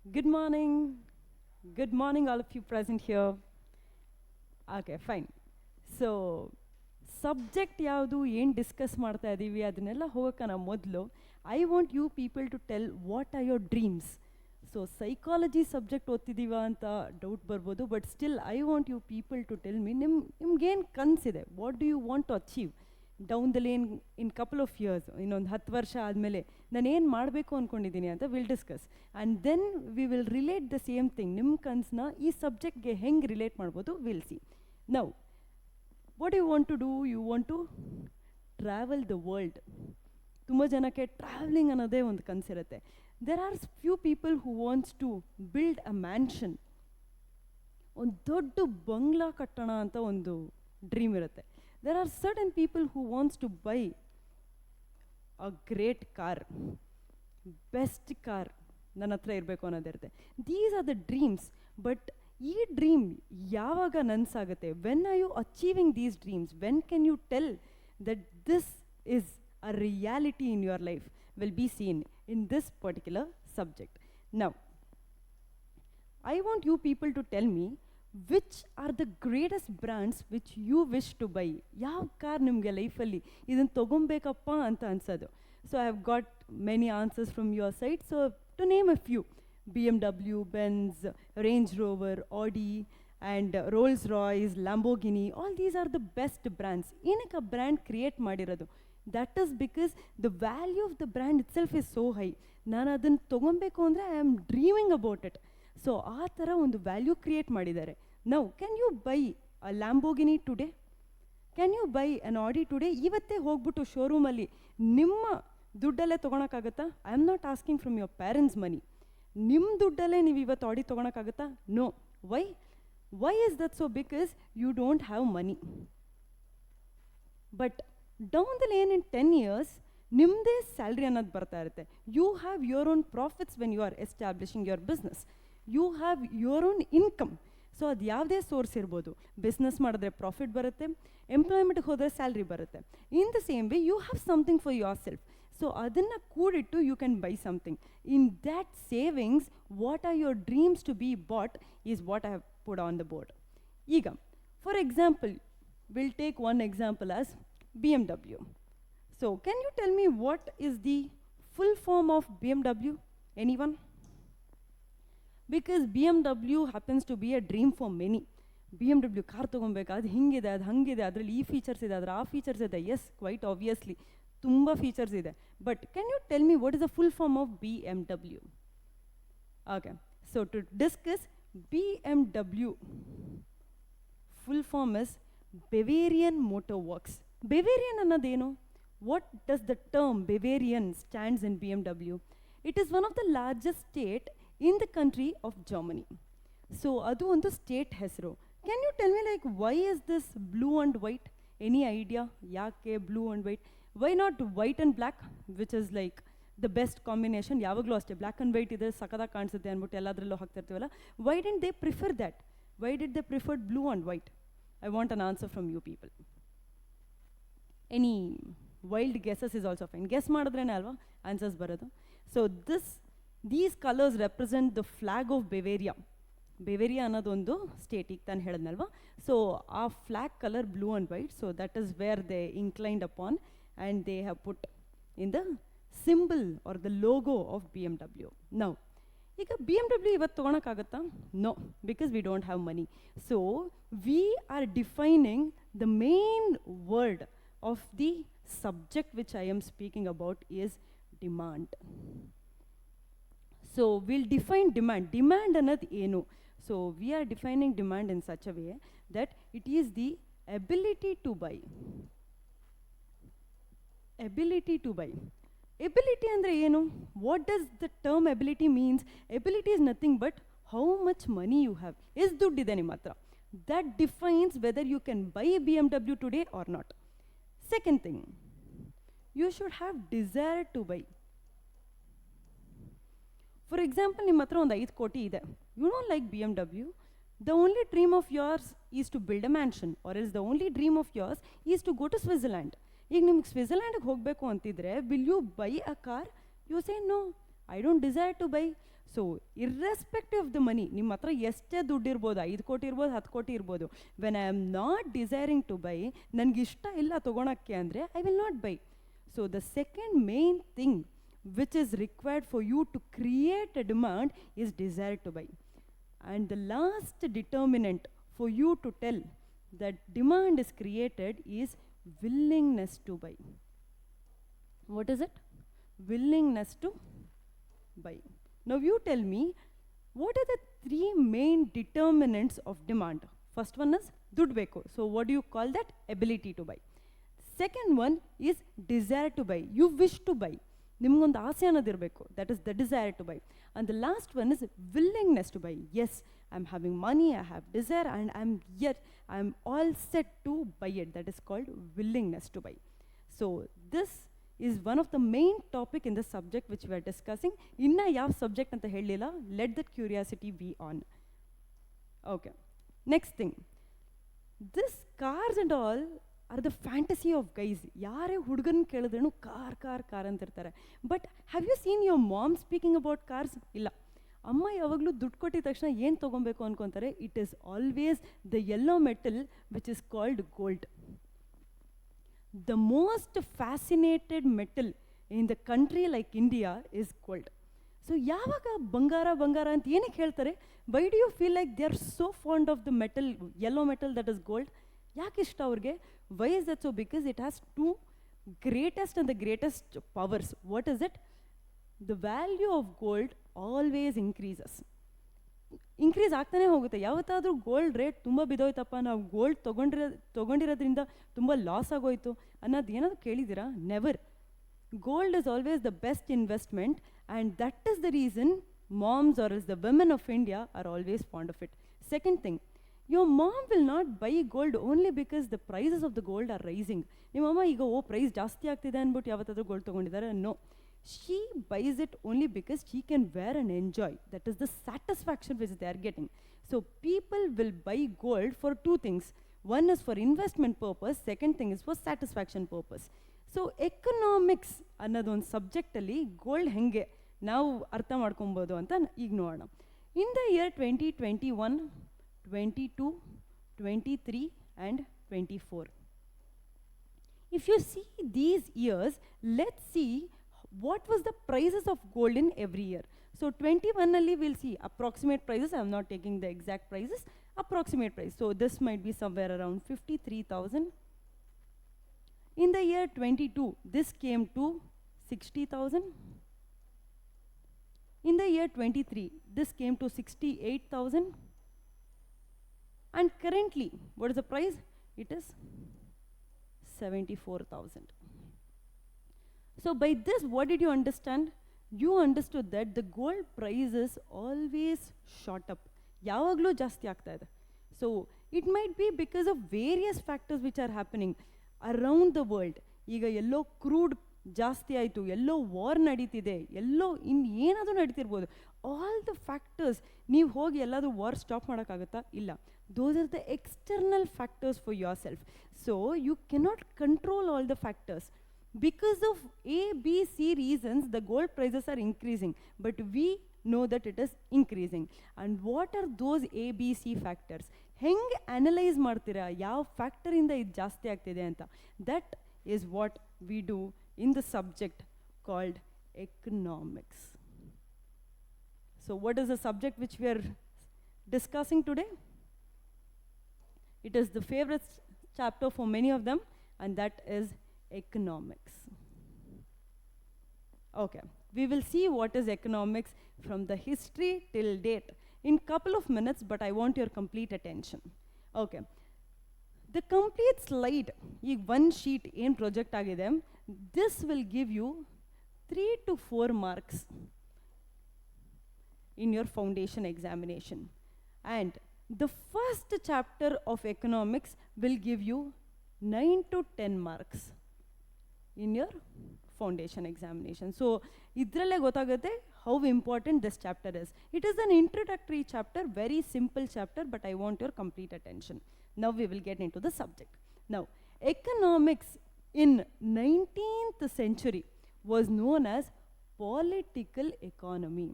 Good morning. Good morning, all of you present here. Okay, fine. So, subject ಯಾವುದು ಏನು discuss ಮಾಡ್ತಾ ಇದ್ದೀವಿ ಅದನ್ನೆಲ್ಲ ಹೋಗೋಕ್ಕನ ಮೊದಲು I want you people to tell what are your dreams. So psychology subject ಓದ್ತಿದ್ದೀವ ಅಂತ ಡೌಟ್ ಬರ್ಬೋದು, but still I want you people to tell me ನಿಮ್ಗೇನು ಕನಸಿದೆ, what do you want to achieve down the lane in couple of years, ಇನ್ನೊಂದು 10 ವರ್ಷ ಆದಮೇಲೆ ನಾನು ಏನು ಮಾಡಬೇಕು ಅಂದ್ಕೊಂಡಿದ್ದೀನಿ ಅಂತ will discuss. And then we will relate the same thing. ನಿಮ್ಮ ಕನಸನ್ನ ಈ ಸಬ್ಜೆಕ್ಟ್ಗೆ ಹೆಂಗೆ ರಿಲೇಟ್ ಮಾಡ್ಬೋದು will see. Now what do you want to do? You want to travel the world. ತುಂಬ ಜನಕ್ಕೆ ಟ್ರಾವೆಲಿಂಗ್ ಅನ್ನೋದೇ ಒಂದು ಕನಸಿರುತ್ತೆ. There are few people who wants to build a mansion. ಒಂದು ದೊಡ್ಡ ಬಂಗ್ಲಾ ಕಟ್ಟೋಣ ಅಂತ ಒಂದು ಡ್ರೀಮ್ ಇರುತ್ತೆ. There are certain people who wants to buy a great car, best car ನನ್ನ ಹತ್ರ ಇರಬೇಕು ಅನ್ನೋದಿರುತ್ತೆ. These are the dreams. But ಈ ಡ್ರೀಮ್ ಯಾವಾಗ ನನಸಾಗುತ್ತೆ? When are you achieving these dreams? When can you tell that this is a reality in your life will be seen in this particular subject. Now I want you people to tell me which are the greatest brands which you wish to buy. ಯಾವ car ನಿಮಗೆ ಲೈಫಲ್ಲಿ ಇದನ್ನು ತೊಗೊಬೇಕಪ್ಪ ಅಂತ ಅನ್ಸೋದು? So I have got many answers from your side. So to name a few: BMW, Benz, Range Rover, Audi, and Rolls-Royce, Lamborghini. All these are the best brands. ಏನಕ್ಕೆ ಆ brand create ಮಾಡಿರೋದು? That is because the value of the brand itself is so high. ನಾನು ಅದನ್ನು ತೊಗೊಬೇಕು ಅಂದರೆ I am dreaming about it. So ಆ ಥರ ಒಂದು ವ್ಯಾಲ್ಯೂ ಕ್ರಿಯೇಟ್ ಮಾಡಿದ್ದಾರೆ. Now can you buy a Lamborghini today? Can you buy an Audi today? ಇವತ್ತೇ ಹೋಗ್ಬಿಟ್ಟು ಶೋರೂಮಲ್ಲಿ ನಿಮ್ಮ ದುಡ್ಡಲ್ಲೇ ತೊಗೊಳಕ್ಕಾಗತ್ತಾ? I am not asking from your parents money. ನಿಮ್ಮ ದುಡ್ಡಲ್ಲೇ ನೀವು ಇವತ್ತು ಆಡಿ ತೊಗೊಳಕ್ಕಾಗತ್ತಾ? No. Y is that so? Because you don't have money. But down the lane in 10 years ನಿಮ್ಮದೇ ಸ್ಯಾಲ್ರಿ ಅನ್ನೋದು ಬರ್ತಾ ಇರುತ್ತೆ. You have your own profits when you are establishing your business. You have your own income. So ಅದು ಯಾವುದೇ source ಇರ್ಬೋದು. Business ಮಾಡಿದ್ರೆ profit ಬರುತ್ತೆ, ಎಂಪ್ಲಾಯ್ಮೆಂಟ್ಗೆ ಹೋದರೆ ಸ್ಯಾಲ್ರಿ ಬರುತ್ತೆ. In the same way you have something for yourself. So ಅದನ್ನು ಕೂಡಿಟ್ಟು you can buy something. In that savings what are your dreams to be bought is what I have put on the board. ಈಗ for example will take one example as BMW. So can you tell me what is the full form of BMW? Anyone? Because BMW happens to be a dream for many. BMW car ತೊಗೊಬೇಕು, ಅದು ಹಿಂಗಿದೆ, ಅದು ಹಂಗಿದೆ, ಅದರಲ್ಲಿ ಈ features ಇದೆ, ಅದರ ಆ ಫೀಚರ್ಸ್ ಇದೆ. ಎಸ್, ಕ್ವೈಟ್ ಆಬ್ವಿಯಸ್ಲಿ ತುಂಬ ಫೀಚರ್ಸ್ ಇದೆ. But can you tell me what is the full form of BMW? Okay, so to discuss BMW full form is Bavarian Motor Works. Bavarian ಅನ್ನೋದೇನು? What does the term Bavarian stands in BMW? It is one of the largest state in the country of Germany. So adu ಒಂದು state ಹೆಸರು. Can you tell me like why is this blue and white? Any idea? ಯಾಕೆ blue and white? Why not white and black, which is like the best combination? ಯಾವಾಗಲೂ ಅಷ್ಟೇ black and white ಇದ್ರೆ ಸಖತ್ತಾಗಿ ಕಾಣಿಸುತ್ತೆ ಅಂದ್ಬಿಟ್ಟು ಎಲ್ಲದರಲ್ಲೂ ಹಾಕ್ತಿರ್ತೀವಲ್ಲ. Why didn't they prefer that? Why did they prefer blue and white? I want an answer from you people. Any wild guesses is also fine. Guess ಮಾಡಿದ್ರೇನೆ ಅಲ್ವಾ answers ಬರೋದು. So these colours represent the flag of Bavaria. Bavaria ಅನ್ನೋದೊಂದು state, ಈಗ ತಾನು ಹೇಳಿದ್ನಲ್ವಾ. So ಆ flag colour blue and white. So that is where they inclined upon and they have put in the symbol or the logo of BMW. Now ಈಗ BMW ಇವತ್ತು ತೊಗೊಳಕ್ಕಾಗತ್ತಾ? No, because we don't have money. So we are defining the main word of the subject which I am speaking about is demand. So we'll define demand. Demand annad enu? So we are defining demand in such a way that it is the ability to buy. Ability to buy. Ability andre enu? What does the term ability means? Ability is nothing but how much money you have. Is ದುಡ್ಡಿದೆ ನಿಮ್ಮ ಹತ್ರ? That defines whether you can buy a BMW today or not. Second thing, you should have desire to buy. For example, ನಿಮ್ಮ ಹತ್ರ ಒಂದು 5 ಕೋಟಿ ಇದೆ. You don't like BMW. The only dream of yours is to build a mansion, or else the only dream of yours is to go to Switzerland. ಈಗ ನಿಮ್ಗೆ ಸ್ವಿಟ್ಜರ್ಲ್ಯಾಂಡ್ಗೆ ಹೋಗಬೇಕು ಅಂತಿದ್ರೆ, will you buy a car? You say no, I don't desire to buy. So irrespective of the money, ನಿಮ್ಮ ಹತ್ರ ಎಷ್ಟೇ ದುಡ್ಡು ಇರ್ಬೋದು, 5 ಕೋಟಿ ಇರ್ಬೋದು, 10 ಕೋಟಿ ಇರ್ಬೋದು, when I am not desiring to buy, ನನಗೆ ಇಷ್ಟ ಇಲ್ಲ ತೊಗೊಳಕ್ಕೆ ಅಂದರೆ I will not buy. So the second main thing which is required for you to create a demand is desire to buy. And the last determinant for you to tell that demand is created is willingness to buy. What is it? Willingness to buy. Now you tell me, what are the 3 main determinants of demand? First one is ದುಡ್ಡು ಬೇಕು. So what do you call that? Ability to buy. Second one is desire to buy. You wish to buy. ನಿಮಗೊಂದು ಆಸೆ ಅನ್ನೋದಿರಬೇಕು, that is the desire to buy. And the last one is willingness to buy. Yes, I am having money, I have desire, and I am all set to buy it. That is called willingness to buy. So this is one of the main topic in the subject which we are discussing. ಇನ್ನೂ ಯಾವ subject ಅಂತ ಹೇಳಲಿಲ್ಲ, let that curiosity be on. Okay, next thing, this cars and all are the fantasy of guys. ಯಾರೇ ಹುಡುಗನ ಕೇಳಿದ್ರೂ car car car ಅಂತಿರ್ತಾರೆ. But have you seen your mom speaking about cars? ಇಲ್ಲ. ಅಮ್ಮ ಯಾವಾಗಲೂ ದುಡ್ಡು ಕೊಟ್ಟಿದ ತಕ್ಷಣ ಏನು ತೊಗೊಬೇಕು ಅನ್ಕೊತಾರೆ? It is always the yellow metal which is called gold. The most fascinated metal in the country like India is gold. So ಯಾವಾಗ ಬಂಗಾರ ಬಂಗಾರ ಅಂತ ಏನಕ್ಕೆ ಹೇಳ್ತಾರೆ? Why do you feel like they are so fond of the metal, yellow metal that is gold? ಯಾಕೆ ಇಷ್ಟ ಅವ್ರಿಗೆ? Why is that so? Because it has 2 greatest and the greatest powers. What is it? The value of gold always increases. Increase ಆಗ್ತಾನೆ ಹೋಗುತ್ತೆ. ಯಾವತ್ತಾದರೂ gold rate ತುಂಬ ಬಿದ್ದೋಯ್ತಪ್ಪ, ನಾವು gold ತೊಗೊಂಡಿರೋದ್ರಿಂದ ತುಂಬ loss ಆಗೋಯ್ತು ಅನ್ನೋದು ಏನಾದರೂ ಕೇಳಿದ್ದೀರಾ? Never. Gold is always the best investment, and that is the reason moms are is the women of India are always fond of it. Second thing, your mom will not buy gold only because the prices of the gold are rising. ನಿಮ್ಮಮ್ಮ ಈಗ price ಜಾಸ್ತಿ ಆಗ್ತಿದೆ ಅಂದ್ಬಿಟ್ಟು ಯಾವತ್ತಾದರೂ gold ತೊಗೊಂಡಿದ್ದಾರೆ? No. She buys it only because she can wear and enjoy. That is the satisfaction which they are getting. So people will buy gold for 2 things. One is for investment purpose, second thing is for satisfaction purpose. So economics ಅನ್ನೋದೊಂದು ಸಬ್ಜೆಕ್ಟಲ್ಲಿ gold ಹೆಂಗೆ ನಾವು ಅರ್ಥ ಮಾಡ್ಕೊಬೋದು ಅಂತ ಈಗ ನೋಡೋಣ. In the year 2021, 22, 23 and 24. If you see these years, let's see what was the prices of gold in every year. So 21 alli we'll see approximate prices. I am not taking the exact prices, approximate price. So this might be somewhere around 53,000. In the year 22, this came to 60,000. In the year 23, this came to 68,000. And currently, what is the price? It is 74,000. So by this, what did you understand? You understood that the gold prices always shot up. Yavaglu jasti aagta ide. So it might be because of various factors which are happening around the world. Iga yello crude ಜಾಸ್ತಿ ಆಯಿತು, ಎಲ್ಲೋ war ನಡೀತಿದೆ, ಎಲ್ಲೋ ಏನಾದರೂ ನಡೀತಿರ್ಬೋದು. All the factors, ನೀವು ಹೋಗಿ ಎಲ್ಲಾದರೂ war stop ಮಾಡೋಕ್ಕಾಗುತ್ತಾ? ಇಲ್ಲ. Those are the external factors for yourself. So you cannot control all the factors. Because of A, B, C reasons, the gold prices are increasing, but we know that it is increasing. And what are those A, B, C factors? ಹೆಂಗೆ analyse ಮಾಡ್ತೀರಾ ಯಾವ ಫ್ಯಾಕ್ಟರಿಂದ ಇದು ಜಾಸ್ತಿ ಆಗ್ತಿದೆ ಅಂತ? That is what we do in the subject called economics. So what is the subject which we are discussing today? It is the favorite chapter for many of them, and that is economics. Okay, we will see what is economics from the history till date in couple of minutes, but I want your complete attention. Okay, the complete slide, ಈ one sheet ಏನು project ಆಗಿದೆ, this will give you 3 to 4 marks in your foundation examination. And the first chapter of economics will give you 9 to 10 marks in your foundation examination. So idralle gotagutte how important this chapter is. It is an introductory chapter, very simple chapter, but I want your complete attention. Now we will get into the subject. Now economics in 19th century was known as political economy.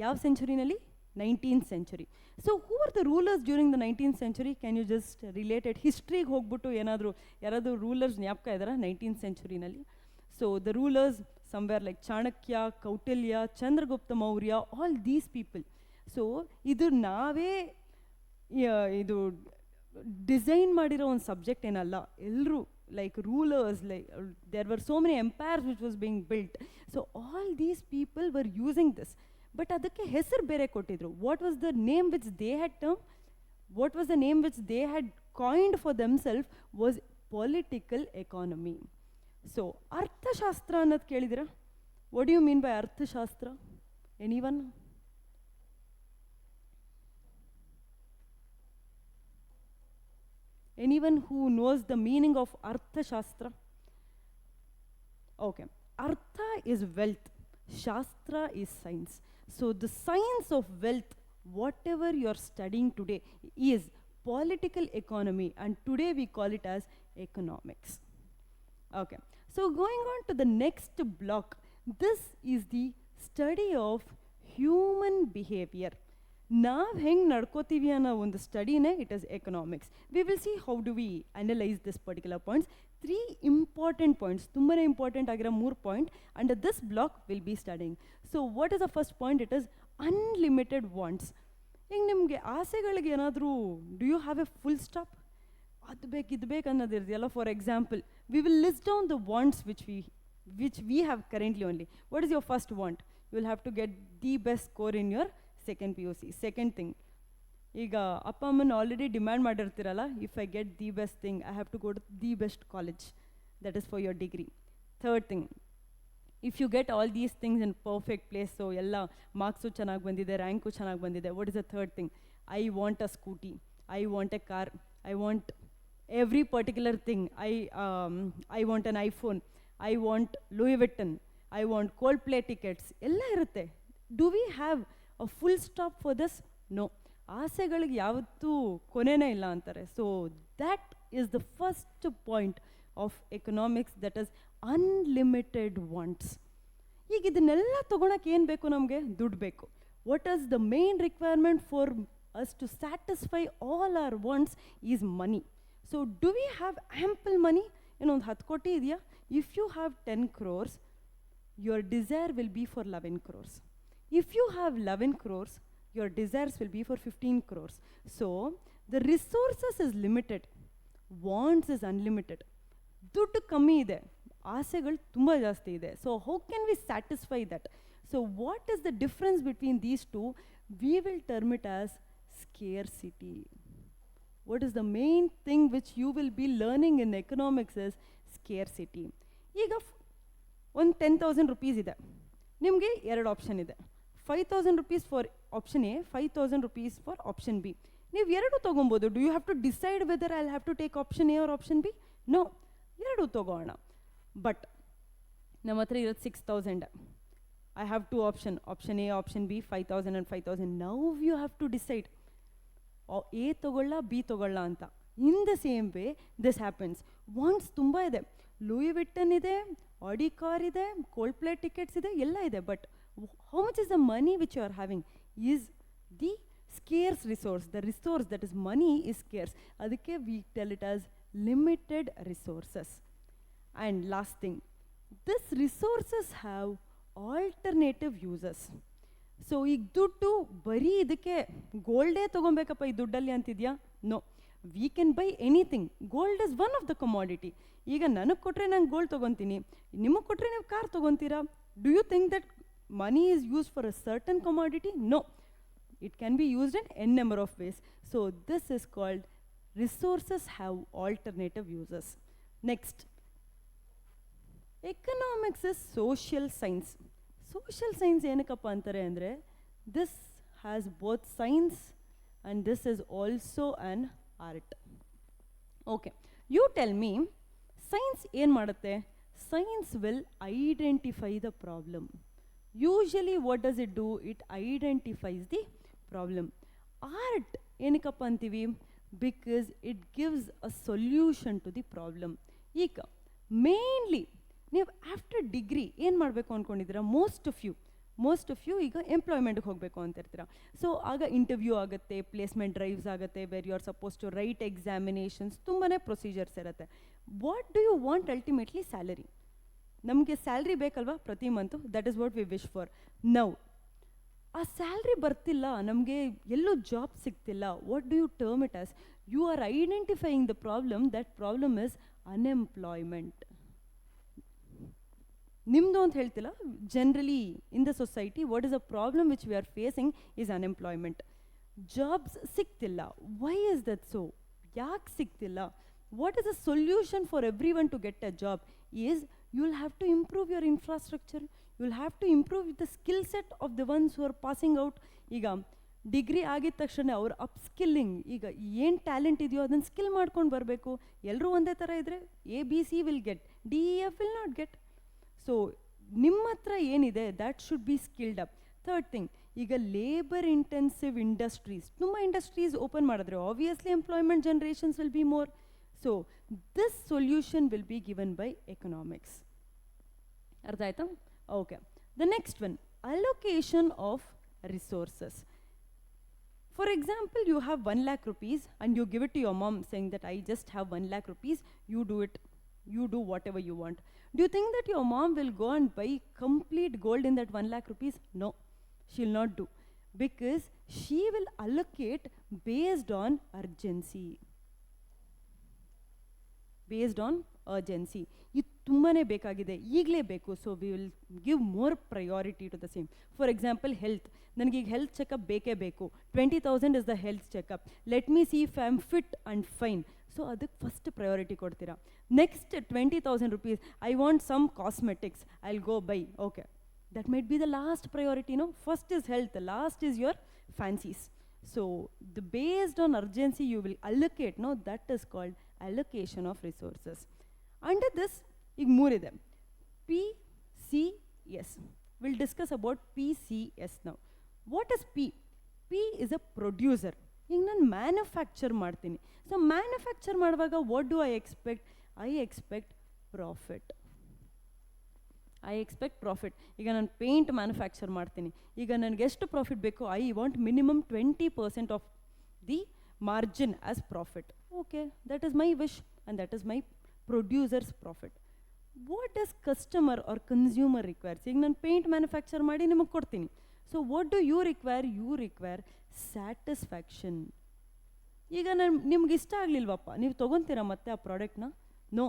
ಯಾವ ಸೆಂಚುರಿನಲ್ಲಿ? 19th century. So who are the rulers during the 19th century? Can you just related ಹಿಸ್ಟ್ರಿಗೆ ಹೋಗ್ಬಿಟ್ಟು ಏನಾದರೂ ಯಾರಾದರೂ rulers ಜ್ಞಾಪಕ ಇದ್ದಾರಾ 19th centuryನಲ್ಲಿ? So the rulers somewhere like Chanakya, Kautilya, Chandragupta Maurya, all these people. So ಇದು ನಾವೇ ಇದು ಡಿಸೈನ್ ಮಾಡಿರೋ ಒಂದು ಸಬ್ಜೆಕ್ಟ್ ಏನಲ್ಲ. ಎಲ್ಲರೂ like rulers, like there were so many empires which was being built. So all these people were using this. But ಅದಕ್ಕೆ ಹೆಸರು ಬೇರೆ ಕೊಟ್ಟಿದ್ರು. What was the name which they had termed? What was the name which they had coined for themselves was political economy. So ಅರ್ಥಶಾಸ್ತ್ರ ಅನ್ನೋದು ಕೇಳಿದಿರಾ? What do you mean by ಅರ್ಥಶಾಸ್ತ್ರ? Anyone? Anyone who knows the meaning of Arthashastra? Okay. Artha is wealth. Shastra is science. So the science of wealth, whatever you're studying today, is political economy, and today we call it as economics. Okay. So going on to the next block, this is the study of human behavior. ನಾವು ಹೆಂಗೆ ನಡ್ಕೋತೀವಿ ಅನ್ನೋ ಒಂದು ಸ್ಟಡಿನೇ it is economics. We will see how do we analyse this particular points. 3 important points, ತುಂಬಾ important ಆಗಿರೋ 3 point under this block will be studying. So what is the first point? It is unlimited wants. ಈಗ ನಿಮಗೆ ಆಸೆಗಳಿಗೆ ಏನಾದರೂ do you have a full stop? ಅದು ಬೇಕು ಇದು ಬೇಕು ಅನ್ನೋದಿರ್ದೆಯಲ್ಲ. For example, we will list down the wants which we have currently only. What is your first want? You will have to get the best score in your second PUC. Second thing, ಈಗ ಅಪ್ಪ ಅಮ್ಮನ already demand ಮಾಡಿರ್ತೀರಲ್ಲ, if I get the best thing I have to go to the best college, that is for your degree. Third thing, if you get all these things in perfect place, so ಎಲ್ಲ marks ಚೆನ್ನಾಗಿ ಬಂದಿದೆ, rank ಚೆನ್ನಾಗಿ ಬಂದಿದೆ, what is the third thing? I want a scooty, I want a car, I want every particular thing. I want an iPhone, I want Louis Vuitton, I want Coldplay tickets, ಎಲ್ಲ ಇರುತ್ತೆ. Do we have a full stop for this? No. ಆಸೆಗಳಿಗೆ ಯಾವತ್ತೂ ಕೊನೆನೇ ಇಲ್ಲ ಅಂತಾರೆ. So that is the first point of economics, that is unlimited wants. ಈಗ ಇದನ್ನೆಲ್ಲ ತೊಗೊಳಕ್ಕೆ ಏನು ಬೇಕು? ನಮಗೆ ದುಡ್ಡು ಬೇಕು. What is the main requirement for us to satisfy all are wants is money. So do we have ample money? ಏನೊಂದು 10 ಕೋಟಿ ಇದೆಯಾ? If you have 10 crores, your desire will be for 11 crores. If you have 11 crores, your desires will be for 15 crores. So the resources is limited, wants is unlimited. ದುಡ್ಡು ಕಮ್ಮಿ ಇದೆ, ಆಸೆಗಳು ತುಂಬ ಜಾಸ್ತಿ ಇದೆ. So how can we satisfy that? So what is the difference between these two? We will term it as scarcity. What is the main thing which you will be learning in economics is scarcity. ಈಗ ಒಂದು 10,000 rupees ಇದೆ, ನಿಮಗೆ 2 option ಇದೆ. 5,000 rupees for option A, 5,000 rupees for option B. ನೀವು ಎರಡು ತೊಗೊಬೋದು. Do you have to decide whether I have to take option A or option B? No, ಎರಡು ತೊಗೋಣ. ಬಟ್ ನಮ್ಮ ಹತ್ರ ಇರೋದು 6,000. I have 2 option, option A, option B, 5,000 and 5,000. Now you have to decide A ತೊಗೊಳ್ಳ B ತೊಗೊಳ್ಳ ಅಂತ. In the same way this happens. Wants ತುಂಬ ಇದೆ, ಲೂಯಿ ವಿಟ್ಟನ್ ಇದೆ, ಆಡಿ ಕಾರ್ ಇದೆ, ಕೋಲ್ಡ್ ಪ್ಲೇ ಟಿಕೆಟ್ಸ್ ಇದೆ, ಎಲ್ಲ ಇದೆ. But how much is the money which you are having is the scarce resource. The resource, that is money, is scarce. Adikke we tell it as limited resources. And last thing, this resources have alternative uses. So ಈಗ ದುಡ್ಡು ಬರೀ ಇದಕ್ಕೆ ಗೋಲ್ಡೇ ತೊಗೊಬೇಕಪ್ಪ ಈ ದುಡ್ಡಲ್ಲಿ ಅಂತಿದೆಯಾ? No, we can buy anything. Gold is one of the commodity. ಈಗ ನನಗೆ ಕೊಟ್ಟರೆ ನಾನು ಗೋಲ್ಡ್ ತೊಗೊತೀನಿ, ನಿಮಗೆ ಕೊಟ್ಟರೆ ನೀವು ಕಾರ್ ತೊಗೊತೀರಾ. Do you think that money is used for a certain commodity? No, it can be used in n number of ways. So this is called resources have alternative uses. Next, economics is social science. Social science ಏನಕ್ಕಪ್ಪ ಅಂತಾರೆ ಅಂದರೆ, this has both science and this is also an art. Okay, you tell me, science ಏನು ಮಾಡುತ್ತೆ? Science will identify the problem. Usually what does it do? It identifies the problem. Art ಏನಕ್ಕಪ್ಪ ಅಂತೀವಿ? Because it gives a solution to the problem. ಈಗ mainly ನೀವು after degree ಏನು ಮಾಡಬೇಕು ಅಂದ್ಕೊಂಡಿದ್ದೀರಾ? Most of you most of you ಈಗ ಎಂಪ್ಲಾಯ್ಮೆಂಟ್ಗೆ ಹೋಗಬೇಕು ಅಂತಿರ್ತೀರ. ಸೊ ಆಗ ಇಂಟರ್ವ್ಯೂ ಆಗುತ್ತೆ, ಪ್ಲೇಸ್ಮೆಂಟ್ ಡ್ರೈವ್ಸ್ ಆಗುತ್ತೆ, where you are suppose to write examinations, ತುಂಬಾ ಪ್ರೊಸೀಜರ್ಸ್ ಇರುತ್ತೆ. What do you want ultimately? Salary. ನಮಗೆ ಸ್ಯಾಲ್ರಿ ಬೇಕಲ್ವಾ ಪ್ರತಿ month, that is what we wish for. Now ಆ ಸ್ಯಾಲ್ರಿ ಬರ್ತಿಲ್ಲ, ನಮಗೆ ಎಲ್ಲೂ ಜಾಬ್ ಸಿಗ್ತಿಲ್ಲ. What do you term it as? You are identifying the problem. That problem is unemployment. ನಿಮ್ಮದು ಅಂತ ಹೇಳ್ತಿಲ್ಲ, generally in the society what is a problem which we are facing is unemployment. Jobs ಸಿಗ್ತಿಲ್ಲ. Why is that so? ಯಾಕೆ ಸಿಗ್ತಿಲ್ಲ? What is a solution for everyone to get a job is you will have to improve your infrastructure, you will have to improve the skill set of the ones who are passing out. ಈಗ degree ಆಗಿದ ತಕ್ಷಣ ಅವ್ರ upskilling, ಈಗ ಏನು talent ಇದೆಯೋ ಅದನ್ನು skill ಮಾಡ್ಕೊಂಡು ಬರಬೇಕು. ಎಲ್ಲರೂ ಒಂದೇ ಥರ ಇದ್ದರೆ ABC will get, DEF will not get. So ನಿಮ್ಮ ಹತ್ರ ಏನಿದೆ that should be skilled up. Third thing, ಈಗ ಲೇಬರ್ ಇಂಟೆನ್ಸಿವ್ ಇಂಡಸ್ಟ್ರೀಸ್, ತುಂಬ ಇಂಡಸ್ಟ್ರೀಸ್ ಓಪನ್ ಮಾಡಿದ್ರೆ obviously employment generations will be more. So this solution will be given by economics. ಅರ್ಥ ಆಯ್ತಾ? Okay. The next one, allocation of resources. For example, you have 1 lakh rupees and you give it to your mom saying that I just have 1 lakh rupees, you do it, you do whatever you want. Do you think that your mom will go and buy complete gold in that 1 lakh rupees? No, she'll not do, because she will allocate based on urgency. Based on urgency. ಇದು ತುಂಬಾ ಬೇಕಾಗಿದೆ, ಈಗಲೇ ಬೇಕು. So we will give more priority to the same. For example health, ನನಗೀಗ health checkup ಬೇಕೇ ಬೇಕು. 20,000 is the health checkup. Let me see if I am fit and fine. So ಅದಕ್ಕೆ first priority ಕೊಡ್ತೀರಾ. Next 20,000 rupees, I want some cosmetics, I will go buy. Okay, that might be the last priority. No, first is health, last is your fancies. So the based on urgency you will allocate. No, that is called allocation of resources. Under this, ಈಗ ಮೂರಿದೆ. PCS. We'll discuss about PCS now. What is P? P is a producer. ಈಗ ನಾನು manufacture ಮಾಡ್ತೀನಿ. So manufacture ಮಾಡುವಾಗ what do I expect? I expect profit. ಈಗ ನಾನು paint manufacture ಮಾಡ್ತೀನಿ. ಈಗ ನನಗೆ ಎಷ್ಟು ಪ್ರಾಫಿಟ್ ಬೇಕು? I want minimum 20% of the margin as profit. Okay, that is my wish and that is my producer's profit. What does customer or consumer requires? ಈಗ ನಾನು paint manufacture ಮಾಡಿ ನಿಮಗೆ ಕೊಡ್ತೀನಿ. So what do you require? You require satisfaction. ಈಗ ನಾನು ನಿಮ್ಗೆ ಇಷ್ಟ ಆಗಲಿಲ್ವಪ್ಪ, ನೀವು ತೊಗೊತೀರಾ ಮತ್ತೆ ಆ ಪ್ರಾಡಕ್ಟ್ನ? No,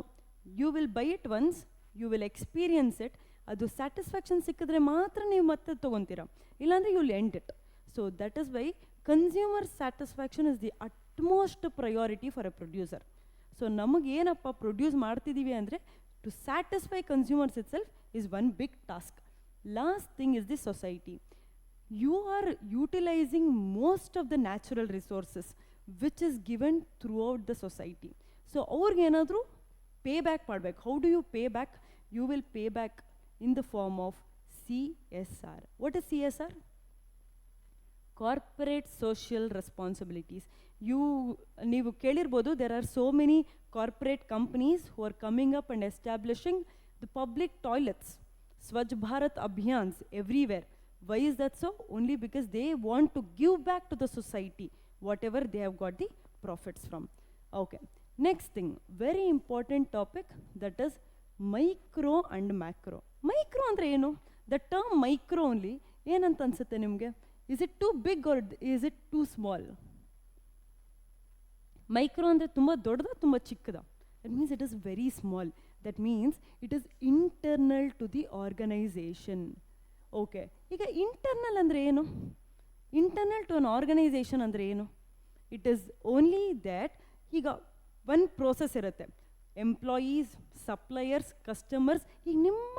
you will buy it once, you will experience it. ಅದು ಸ್ಯಾಟಿಸ್ಫ್ಯಾಕ್ಷನ್ ಸಿಕ್ಕಿದ್ರೆ ಮಾತ್ರ ನೀವು ಮತ್ತೆ ತೊಗೊತೀರಾ, ಇಲ್ಲಾಂದರೆ you will end it. So that is why consumer satisfaction is the utmost priority for a producer. So ನಮಗೆ ಏನಪ್ಪ ಪ್ರೊಡ್ಯೂಸ್ ಮಾಡ್ತಿದ್ದೀವಿ ಅಂದರೆ to satisfy consumers itself is one big task. Last thing is the society. You are utilizing most of the natural resources which is given throughout the society. So ಅವ್ರಿಗೆ ಏನಾದರೂ pay back ಮಾಡಬೇಕು. How do you pay back? You will pay back in the form of CSR. What is CSR? Corporate social responsibilities. ನೀವು ಕೇಳಿರ್ಬೋದು, there are so many corporate companies who are coming up and establishing the public toilets, Swachh Bharat Abhiyans everywhere. Why is that so? Only because they want to give back to the society whatever they have got the profits from. Okay, next thing, very important topic, that is micro and macro. Micro ಅಂದರೆ ಏನು? The term micro only ಏನಂತ ಅನ್ಸುತ್ತೆ ನಿಮಗೆ? Is it too big or is it too small? Micro ಅಂದರೆ ತುಂಬ ದೊಡ್ಡದ, ತುಂಬ ಚಿಕ್ಕದ? That means it is very small. That means it is internal to the organization. Okay, ಈಗ ಇಂಟರ್ನಲ್ ಅಂದರೆ ಏನು? ಇಂಟರ್ನಲ್ ಟು ಅನ್ ಆರ್ಗನೈಸೇಷನ್ ಅಂದರೆ ಏನು? ಇಟ್ ಈಸ್ ಓನ್ಲಿ ದ್ಯಾಟ್ ಈಗ ಒಂದು ಪ್ರೋಸೆಸ್ ಇರುತ್ತೆ. ಎಂಪ್ಲಾಯೀಸ್, ಸಪ್ಲೈಯರ್ಸ್, ಕಸ್ಟಮರ್ಸ್, ಈಗ ನಿಮ್ಮ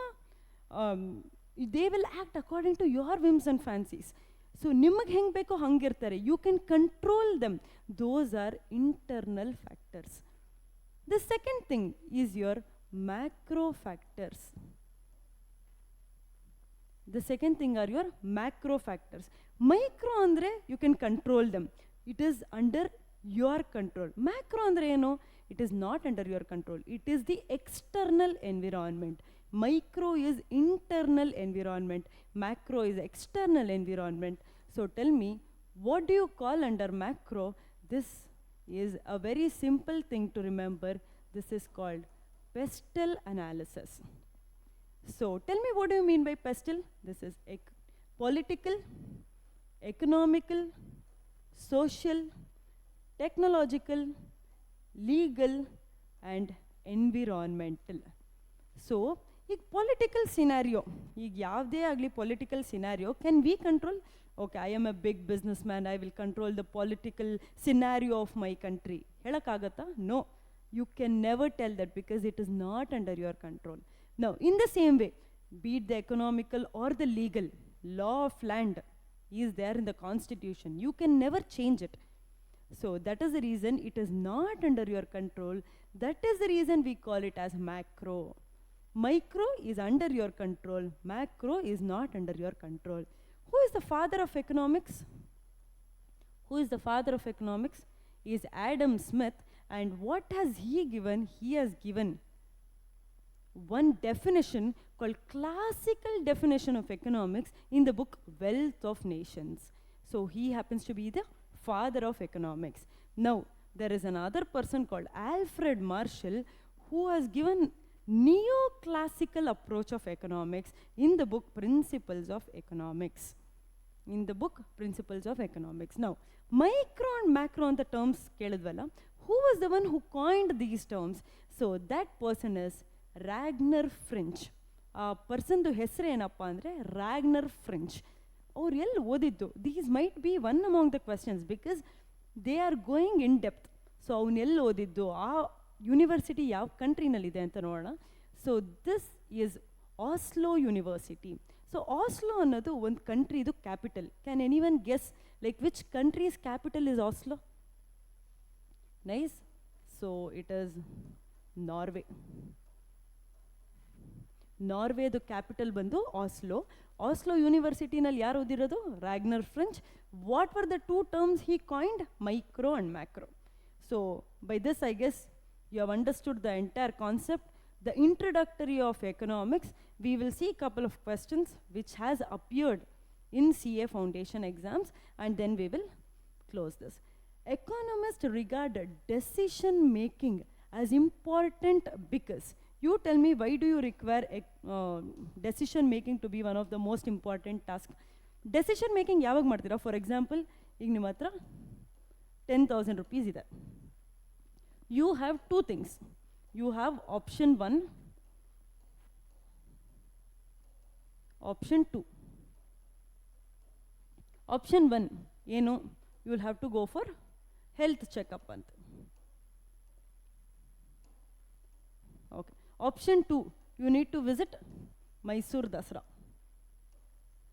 they will act according to your whims and fancies. So ನಿಮಗೆ ಹೆಂಗೆ ಬೇಕೋ ಹಂಗಿರ್ತಾರೆ. You can control them. Those are internal factors. The second thing is your macro factors. The second thing are your macro factors. Micro andre you can control them. It is under your control. Macro andre eno, it is not under your control. It is the external environment. Micro is internal environment, macro is external environment. So tell me, what do you call under macro? This is a very simple thing to remember. This is called pestle analysis. So tell me, what do you mean by pestle? This is political, economical, social, technological, legal, and environmental. So, ಈಗ political scenario, ಈಗ ಯಾವುದೇ ಆಗಲಿ political scenario, can we control? Okay, I am a big businessman, I will control the political scenario of my country. ಹೇಳಕ್ಕಾಗತ್ತಾ? No. You can never tell that because it is not under your control. Now, in the same way, be it the economical or the legal, law of land is there in the constitution. You can never change it. So that is the reason it is not under your control. That is the reason we call it as macro. Micro is under your control. Macro is not under your control. Who is the father of economics? Who is the father of economics? Is Adam Smith. And what has he given? He has given one definition called classical definition of economics in the book Wealth of Nations. So he happens to be the father of economics. Now, there is another person called Alfred Marshall who has given neoclassical approach of economics in the book Principles of Economics. In the book Principles of Economics. Now, micro and macro on the terms kelidvalla. Who was the one who coined these terms? So that person is Ragnar French. ಆ ಪರ್ಸನ್ದು ಹೆಸರು ಏನಪ್ಪ ಅಂದರೆ Ragnar French. ಅವ್ರು ಎಲ್ಲಿ ಓದಿದ್ದು? These might be one among the questions because they are going in depth. So ಅವನು ಎಲ್ಲಿ ಓದಿದ್ದು, ಆ ಯೂನಿವರ್ಸಿಟಿ ಯಾವ ಕಂಟ್ರಿನಲ್ಲಿದೆ ಅಂತ ನೋಡೋಣ. So this is Oslo University. So Oslo ಅನ್ನೋದು ಒಂದು ಕಂಟ್ರಿದು capital. Can anyone guess like which countries capital is Oslo? Nice. So it is Norway. ನಾರ್ವೆದು ಕ್ಯಾಪಿಟಲ್ ಬಂದು ಆಸ್ಲೋ. ಆಸ್ಲೋ ಯೂನಿವರ್ಸಿಟಿನಲ್ಲಿ ಯಾರು ಓದಿರೋದು? Ragnar Frisch. What were the two terms he coined? Micro and macro. So by this I guess you have understood the entire concept, the introductory of economics. We will see a couple of questions which has appeared in CA Foundation exams and then we will close this. Economists regard decision making as important because, you tell me, why do you require decision making to be one of the most important tasks? Decision making ಯಾವಾಗ ಮಾಡ್ತೀರಾ? For example, ಈಗ ನಿಮ್ಮ ಹತ್ರ 10,000 rupees ಇದೆ. You have two things. You have option 1, option 2. Option 1, ಏನು? You will have to go for health checkup ಅಂತ. Okay. Option 2, you need to visit Mysore Dasra.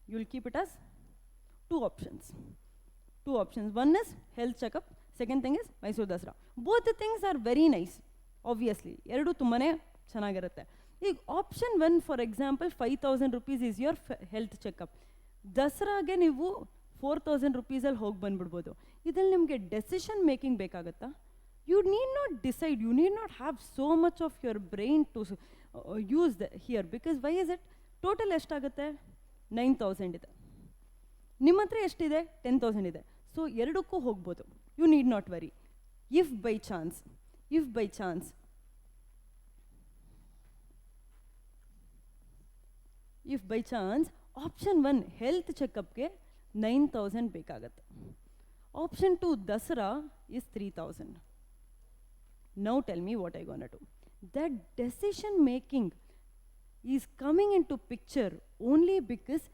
You will keep it as two options. Two options. One is health checkup. Second thing is Mysore Dasra. Both the things are very nice, obviously. ಎರಡು ತುಂಬಾ ಚೆನ್ನಾಗಿರುತ್ತೆ. ಈಗ option 1 for example 5,000 rupees is your health checkup. ದಸರಾಗೆ ನೀವು 4,000 rupeesಲ್ಲಿ ಹೋಗಿ ಬಂದ್ಬಿಡ್ಬೋದು. ಇದ್ರಲ್ಲಿ ನಿಮಗೆ ಡೆಸಿಷನ್ ಮೇಕಿಂಗ್ ಬೇಕಾಗುತ್ತಾ? You need not decide, you need not have so much of your brain to use here because why is it? Total ಎಷ್ಟಾಗುತ್ತೆ? 9,000 ಇದೆ. ನಿಮ್ಮ ಹತ್ರ ಎಷ್ಟಿದೆ? 10,000 ಇದೆ. ಸೊ ಎರಡಕ್ಕೂ ಹೋಗ್ಬೋದು. You need not worry. If by chance, option 1 health checkup ಗೆ 9,000 ಬೇಕಾಗುತ್ತೆ. Option 2 Dasara is 3,000. Now tell me what I gonna do. That decision making is coming into picture only because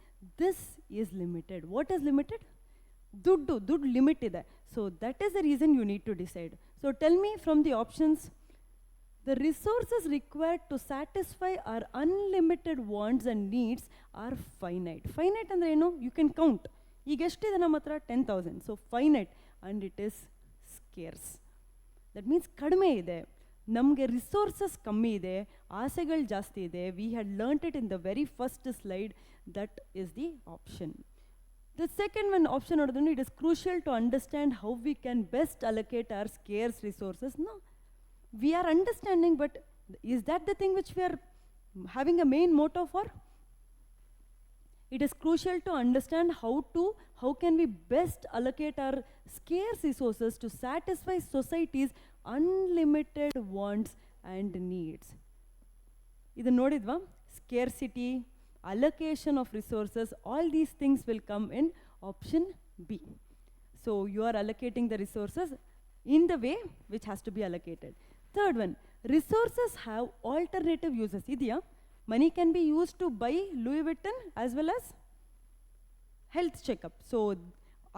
this is limited. What is limited? ದುಡ್ಡು limit ಇದೆ. So that is the reason you need to decide. So tell me from the options, the resources required to satisfy are unlimited wants and needs are finite. Finite ಅಂದರೆ ಏನು? You can count. ಈಗ ಎಷ್ಟಿದೆ ನಮ್ಮ ಹತ್ರ? 10,000. So finite and it is scarce. That means ಕಡಿಮೆ ಇದೆ, ನಮಗೆ resources ಕಮ್ಮಿ ಇದೆ, ಆಸೆಗಳು ಜಾಸ್ತಿ ಇದೆ. We had learned it in the very first slide. That is the option. The second one option, it is crucial to understand how we can best allocate our scarce resources. No, we are understanding, but is that the thing which we are having a main motto for it is crucial to understand how can we best allocate our scarce resources to satisfy society's unlimited wants and needs. Idu nodidva, scarcity, allocation of resources, all these things will come in option B. So you are allocating the resources in the way which has to be allocated. Third one, resources have alternative uses. Idya, money can be used to buy Louis Vuitton as well as health checkup. So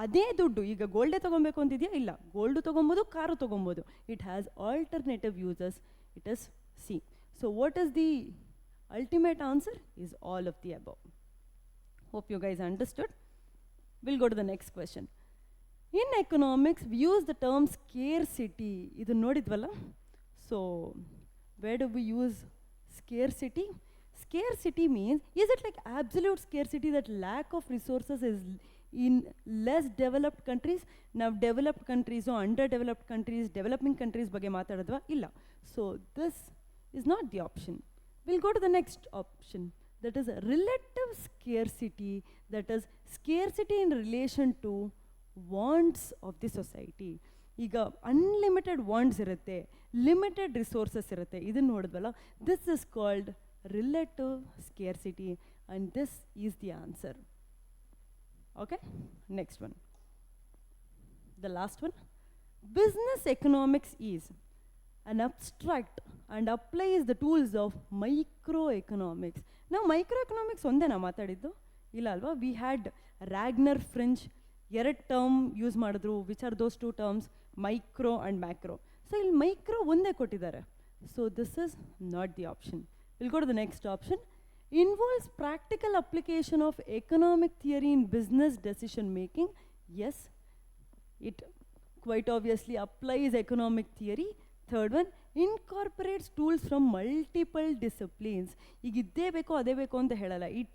ಅದೇ ದುಡ್ಡು ಈಗ ಗೋಲ್ಡೇ ತೊಗೊಬೇಕು ಅಂತಿದೆಯಾ, ಇಲ್ಲ, gold ತೊಗೊಬೋದು, car ತೊಗೊಬೋದು. It has alternative uses. It is C. So what is the ultimate answer is all of the above. Hope you guys understood. We'll go to the next question. In economics, we use the term scarcity. Idu nodidvalla. So, where do we use scarcity? Scarcity means, is it like absolute scarcity that lack of resources is in less developed countries? Now, developed countries or underdeveloped countries, developing countries ಬಗ್ಗೆ ಮಾತಾಡಿದ್ವಾ? ಇಲ್ಲ. So, this is not the option. We'll go to the next option, that is relative scarcity, that is scarcity in relation to wants of the society. ಈಗ unlimited wants ಇರುತ್ತೆ, limited resources ಇರುತ್ತೆ, ಇದನ್ನು ನೋಡಿದ್ವಲ್ಲ, this is called relative scarcity and this is the answer. Okay, next one, the last one. Business economics is an abstract and applies the tools of microeconomics. Now microeconomics ಒಂದೇನಾ ಮಾತಾಡಿದ್ದು? ಇಲ್ಲ ಅಲ್ವಾ? We had Ragnar French ಎರಡು term use ಮಾಡಿದ್ರು. Which are those two terms? Micro and macro. So ಇಲ್ಲಿ micro ಒಂದೇ ಕೊಟ್ಟಿದ್ದಾರೆ. So this is not the option. Will go to the next option. Involves practical application of economic theory in business decision making. Yes, it quite obviously applies economic theory. Third one, incorporates tools from multiple disciplines. ಈಗ ಇದ್ದೇ ಬೇಕೋ ಅದೇ ಬೇಕೋ ಅಂತ ಹೇಳಲ್ಲ. It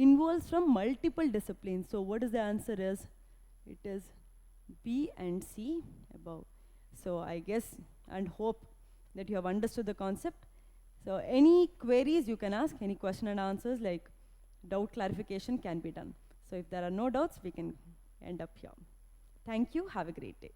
involves from multiple disciplines. So what is the answer is? It is B and C above. So I guess and hope that you have understood the concept. So any queries you can ask, any question and answers like doubt clarification can be done. So if there are no doubts, we can end up here. Thank you. Have a great day.